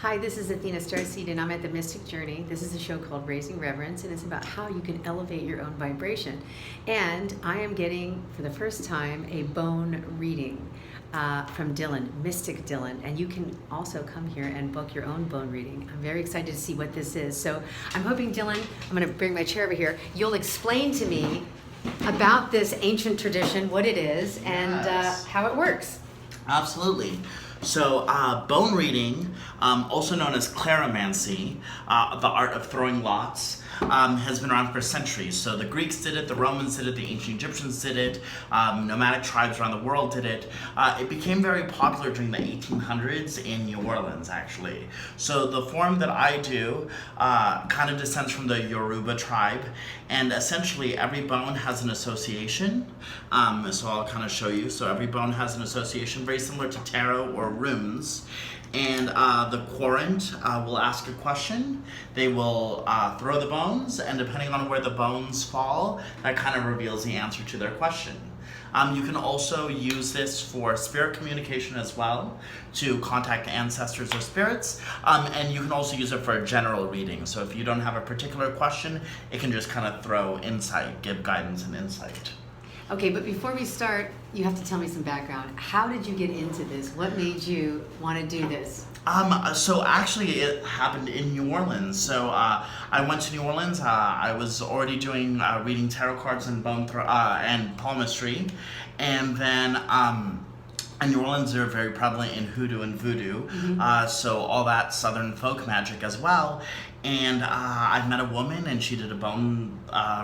Hi, this is Athena StarSeed, and I'm at the Mystic Journey. This is a show called Raising Reverence, and it's about how you can elevate your own vibration. And I am getting, for the first time, a bone reading from Dylan, MysticDylan, and you can also come here and book your own bone reading. I'm very excited to see what this is. So I'm hoping, Dylan, I'm going to bring my chair over here, you'll explain to me about this ancient tradition, what it is, and how it works. Absolutely. So bone reading, also known as claromancy, the art of throwing lots, has been around for centuries. So the Greeks did it, the Romans did it, the ancient Egyptians did it, nomadic tribes around the world did it. It became very popular during the 1800s in New Orleans, actually. So the form that I do kind of descends from the Yoruba tribe, and essentially every bone has an association. So I'll kind of show you. So every bone has an association, very similar to tarot or runes. And the querent will ask a question. They will throw the bones, and depending on where the bones fall, that kind of reveals the answer to their question. You can also use this for spirit communication as well, to contact ancestors or spirits, and you can also use it for a general reading. So if you don't have a particular question, it can just kind of throw insight, give guidance and insight. Okay, but before we start, you have to tell me some background. How did you get into this? What made you want to do this? So actually it happened in New Orleans. So I went to New Orleans. I was already doing reading tarot cards and and palmistry, and then in New Orleans, they're very prevalent in hoodoo and voodoo, so all that southern folk magic as well. And I met a woman, and she did a bone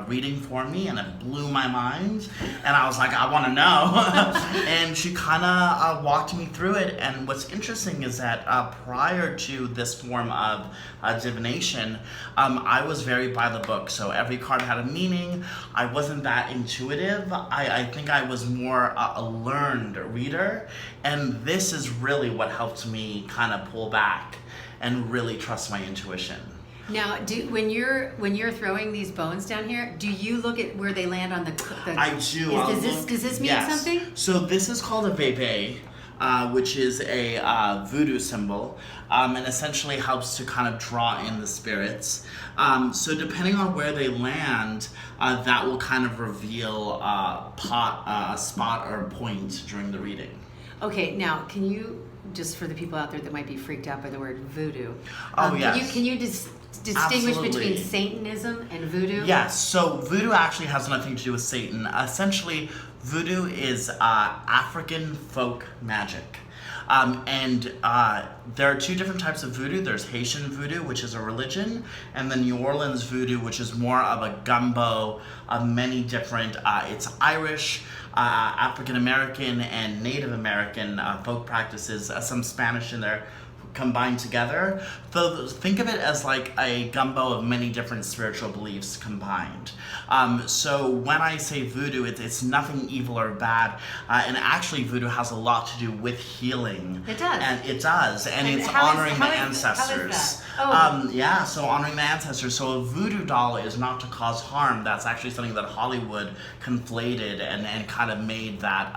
reading for me, and it blew my mind. And I was like, I want to know. And she kind of walked me through it. And what's interesting is that prior to this form of divination, I was very by the book. So every card had a meaning. I wasn't that intuitive. I think I was more a learned reader. And this is really what helped me kind of pull back and really trust my intuition. Now, when you're throwing these bones down here, do you look at where they land on the I do. Does this mean something? So this is called a vebe, which is a voodoo symbol, and essentially helps to kind of draw in the spirits. So depending on where they land, that will kind of reveal a spot or a point during the reading. Okay, now can you, just for the people out there that might be freaked out by the word voodoo, yes. Can you distinguish between Satanism and voodoo? Yes, so voodoo actually has nothing to do with Satan. Essentially, voodoo is African folk magic. And there are two different types of voodoo. There's Haitian voodoo, which is a religion, and then New Orleans voodoo, which is more of a gumbo of many different, it's Irish, African American, and Native American folk practices, some Spanish in there, combined together. So think of it as like a gumbo of many different spiritual beliefs combined. So when I say voodoo, it's nothing evil or bad, and actually voodoo has a lot to do with healing. It does. And it does, and it's honoring the ancestors. So honoring the ancestors. So a voodoo doll is not to cause harm. That's actually something that Hollywood conflated and kind of made that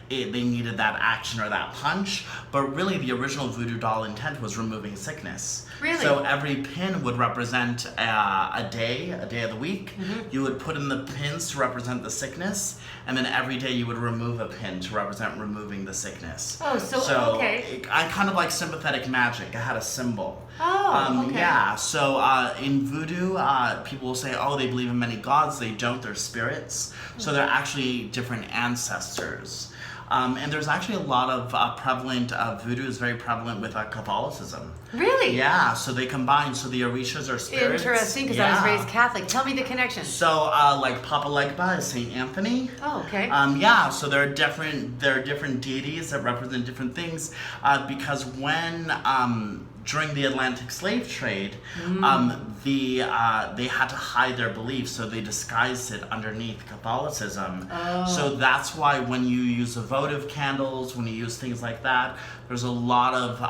they needed that action or that punch, but really the original voodoo doll intent was removing sickness. Really? So every pin would represent a day of the week. You would put in the pins to represent the sickness, and then every day you would remove a pin to represent removing the sickness. Oh, so okay. I kind of like sympathetic magic. I had a symbol. Oh, okay. Yeah, so in voodoo, people will say, oh, they believe in many gods. They don't, they're spirits. So they're actually different ancestors. And there's actually a lot of prevalent, voodoo is very prevalent with Catholicism. Really? Yeah, so they combine, so the Orishas are spirits. Interesting, because I was raised Catholic. Tell me the connection. So, like Papa Legba is Saint Anthony. Oh, okay. So there are different deities that represent different things, because when during the Atlantic slave trade, they had to hide their beliefs, so they disguised it underneath Catholicism. Oh. So that's why when you use votive candles, when you use things like that, there's a lot of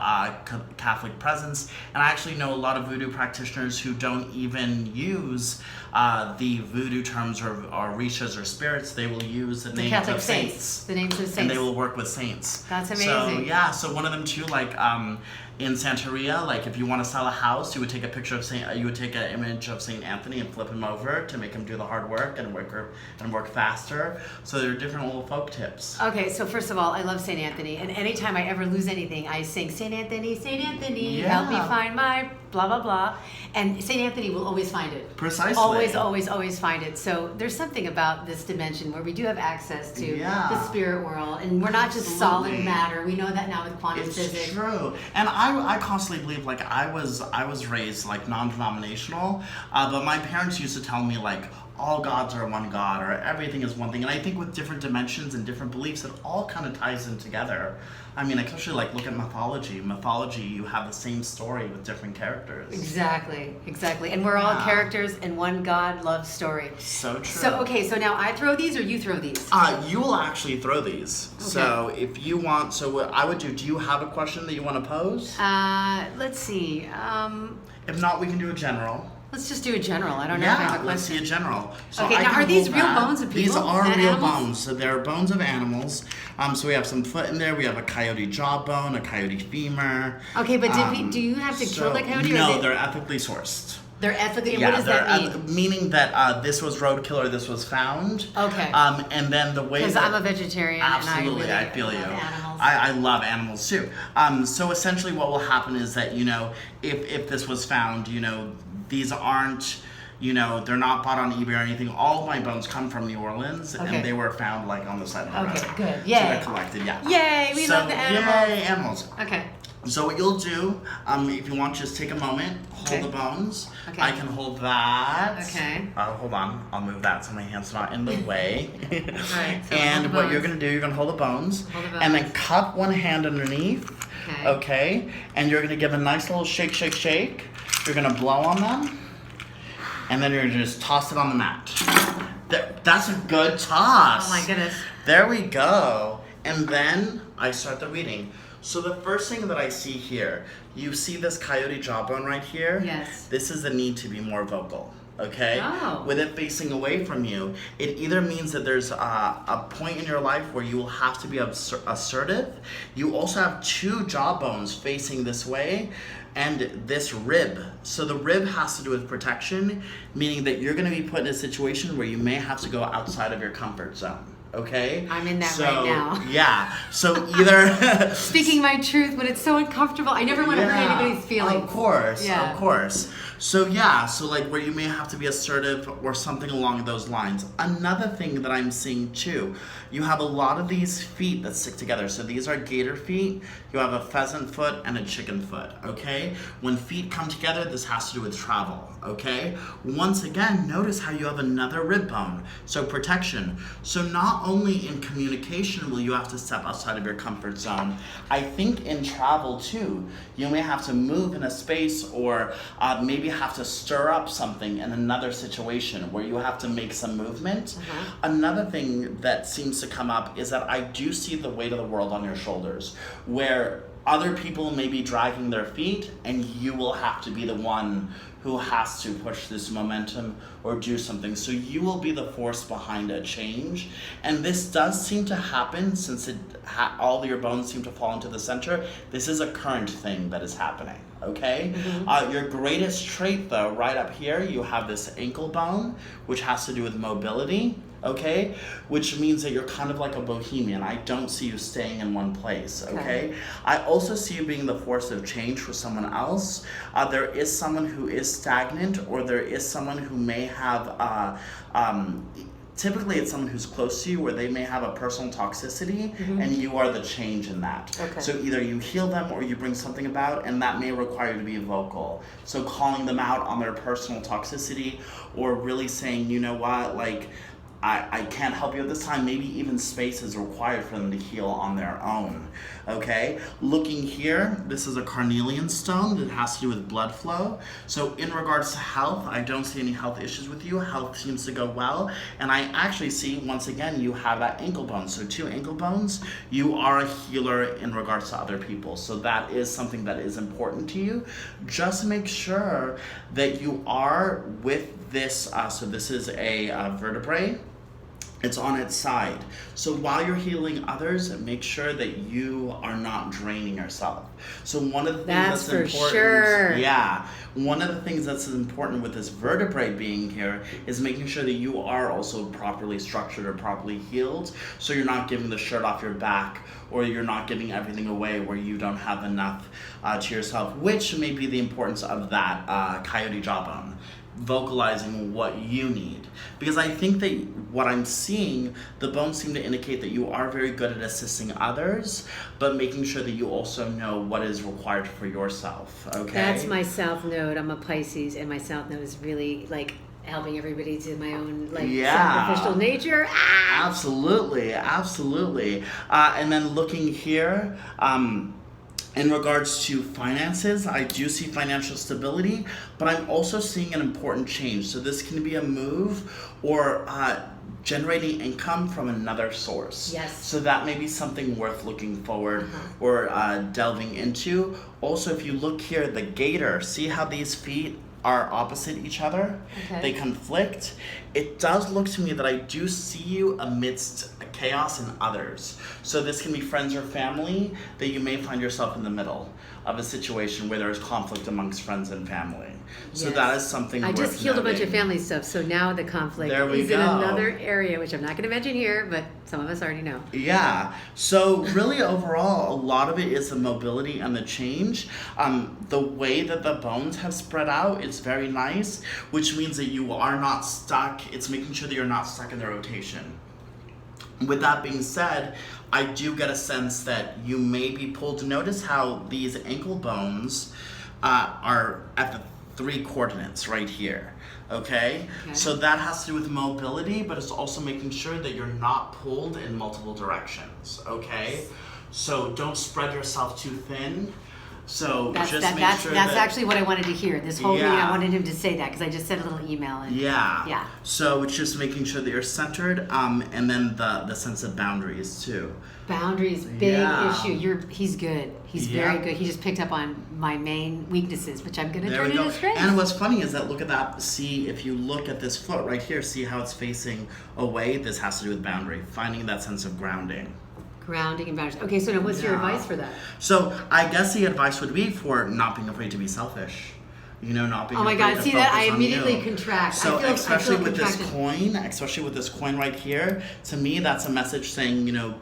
Catholic presence. And I actually know a lot of voodoo practitioners who don't even use the voodoo terms or orishas or spirits. They will use the names Catholic of saints. The names of saints. And they will work with saints. That's amazing. So one of them too, like in Santeria, like if you want to sell a house, you would take a picture of you would take an image of Saint Anthony and flip him over to make him do the hard work and work faster. So there are different little folk tips. Okay, so first of all, I love Saint Anthony, and anytime I ever lose anything, I sing Saint Anthony, help me find my blah blah blah, and Saint Anthony will always find it. Precisely. Always find it. So there's something about this dimension where we do have access to the spirit world, and we're not just solid matter. We know that now with quantum physics. It's true, and I constantly believe, like I was raised like non-denominational, but my parents used to tell me like all gods are one god or everything is one thing, and I think with different dimensions and different beliefs, it all kind of ties in together. I mean, especially like look at mythology. Mythology, you have the same story with different characters. Exactly, and we're all characters in one God love story. So true. So okay, so now I throw these or you throw these? You will actually throw these. Okay. So if you want, so what I would do you have a question that you want to pose? Let's see. If not, we can do a general. Let's just do a general. I don't know if I have a question. Let's see a general. So okay, now are these real bones of people? These are real animals? bones. So they're bones of animals. So we have some foot in there. We have a coyote jawbone, a coyote femur. Okay, but do you have to kill the coyote? No, they're ethically sourced. They're ethically, and what does that mean? Meaning that this was roadkill or this was found. Okay. And then the way because I'm a vegetarian absolutely, and I feel you. love animals. I love animals too. So essentially what will happen is that, if this was found, these aren't, they're not bought on eBay or anything. All of my bones come from New Orleans, and they were found like on the side of the road. Okay, good. Yay. So they're collected, Yay, we love the animals. Yay, animals. Okay. So what you'll do, if you want, just take a moment, hold the bones. Okay. I can hold that. Okay. Hold on, I'll move that so my hand's not in the way. Alright, so and what you're gonna do, you're gonna hold the bones, and then cup one hand underneath. Okay. And you're gonna give a nice little shake, shake, shake. You're gonna blow on them, and then you're gonna just toss it on the mat. That's a good toss. Oh my goodness. There we go. And then I start the reading. So the first thing that I see here, you see this coyote jawbone right here? Yes. This is the need to be more vocal. Okay? Oh. With it facing away from you, it either means that there's a point in your life where you will have to be assertive. You also have two jawbones facing this way and this rib. So the rib has to do with protection, meaning that you're going to be put in a situation where you may have to go outside of your comfort zone. Okay? I'm in that right now. Yeah. So either speaking my truth, but it's so uncomfortable. I never want to hurt anybody's feelings. Of course. Yeah. Of course. So like where you may have to be assertive or something along those lines. Another thing that I'm seeing too, you have a lot of these feet that stick together. So these are gator feet. You have a pheasant foot and a chicken foot, okay? When feet come together, this has to do with travel, okay? Once again, notice how you have another rib bone, so protection. So not only in communication will you have to step outside of your comfort zone, I think in travel too, you may have to move in a space or maybe have to stir up something in another situation where you have to make some movement. Another thing that seems to come up is that I do see the weight of the world on your shoulders, where other people may be dragging their feet and you will have to be the one who has to push this momentum or do something. So you will be the force behind a change. And this does seem to happen since all your bones seem to fall into the center. This is a current thing that is happening, okay? Your greatest trait though, right up here, you have this ankle bone, which has to do with mobility. Okay, which means that you're kind of like a bohemian. I don't see you staying in one place, okay? I also see you being the force of change for someone else. There is someone who is stagnant, or there is someone who may have, typically it's someone who's close to you where they may have a personal toxicity, and you are the change in that. So either you heal them or you bring something about, and that may require you to be vocal. So calling them out on their personal toxicity, or really saying, you know what, like, I can't help you at this time. Maybe even space is required for them to heal on their own, okay? Looking here, this is a carnelian stone that has to do with blood flow. So in regards to health, I don't see any health issues with you. Health seems to go well. And I actually see, once again, you have that ankle bone. So 2 ankle bones, you are a healer in regards to other people. So that is something that is important to you. Just make sure that you are with this, so this is a vertebrae. It's on its side. So while you're healing others, make sure that you are not draining yourself. So one of the things that's for important, sure. yeah, one of the things that's important with this vertebrae being here is making sure that you are also properly structured or properly healed. So you're not giving the shirt off your back, or you're not giving everything away where you don't have enough to yourself, which may be the importance of that coyote jawbone. Vocalizing what you need, because I think that what I'm seeing, the bones seem to indicate that you are very good at assisting others, but making sure that you also know what is required for yourself. Okay, That's my south node. I'm a Pisces, and my south node is really like helping everybody to my own sacrificial nature. Absolutely. And then looking here, in regards to finances, I do see financial stability, but I'm also seeing an important change. So this can be a move or generating income from another source. Yes. So that may be something worth looking forward or delving into. Also, if you look here, the gator, see how these feet are opposite each other? Okay. They conflict. It does look to me that I do see you amidst chaos and others. So this can be friends or family that you may find yourself in the middle of a situation where there is conflict amongst friends and family. So that is something I just healed a bunch of family stuff, so now the conflict is in another area, which I'm not going to mention here, but some of us already know. Yeah. So really overall, a lot of it is the mobility and the change. The way that the bones have spread out is very nice, which means that you are not stuck. It's making sure that you're not stuck in the rotation. With that being said, I do get a sense that you may be pulled to notice how these ankle bones are at the 3 coordinates right here. Okay? So that has to do with mobility, but it's also making sure that you're not pulled in multiple directions. Okay? So don't spread yourself too thin. So That's actually what I wanted to hear. This whole meeting, I wanted him to say that because I just sent a little email. And, yeah. So it's just making sure that you're centered, and then the sense of boundaries too. Boundaries, big issue. He's good. He's very good. He just picked up on my main weaknesses, which I'm going to turn into strengths. And what's funny is that look at that. See, if you look at this foot right here, see how it's facing away. This has to do with boundary, finding that sense of grounding. Grounding and boundaries. Okay, so now what's your advice for that? So I guess the advice would be for not being afraid to be selfish. You know, not being afraid to focus on you. Oh my God, see that? I immediately contract. So especially with this coin right here, to me that's a message saying, you know,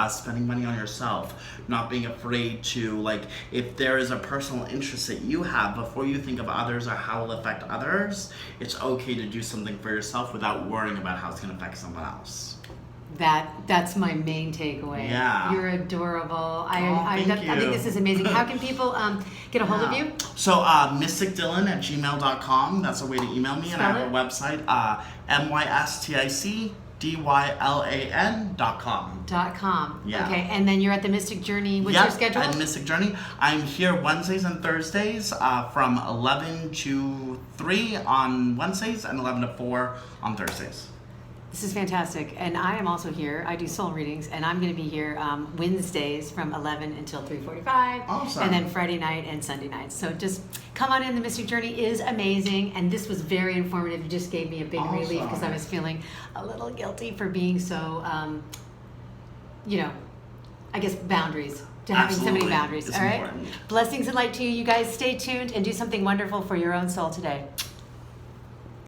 spending money on yourself, not being afraid to, like, if there is a personal interest that you have, before you think of others or how it will affect others, it's okay to do something for yourself without worrying about how it's going to affect someone else. That's my main takeaway. Yeah. You're adorable. Thank you. I think this is amazing. How can people get a hold of you? So MysticDylan@gmail.com. That's a way to email me. Spell and I have a website, MysticDylan.com. .com. Okay, and then you're at the Mystic Journey. What's your schedule? At Mystic Journey. I'm here Wednesdays and Thursdays from 11 to 3 on Wednesdays and 11 to 4 on Thursdays. This is fantastic. And I am also here. I do soul readings, and I'm going to be here Wednesdays from 11 until 3:45. Awesome. And then Friday night and Sunday nights. So just come on in. The Mystic Journey is amazing. And this was very informative. You just gave me a big relief because I was feeling a little guilty for being so, I guess boundaries. To having so many boundaries. It's all right. important. Blessings and light to you. You guys stay tuned and do something wonderful for your own soul today.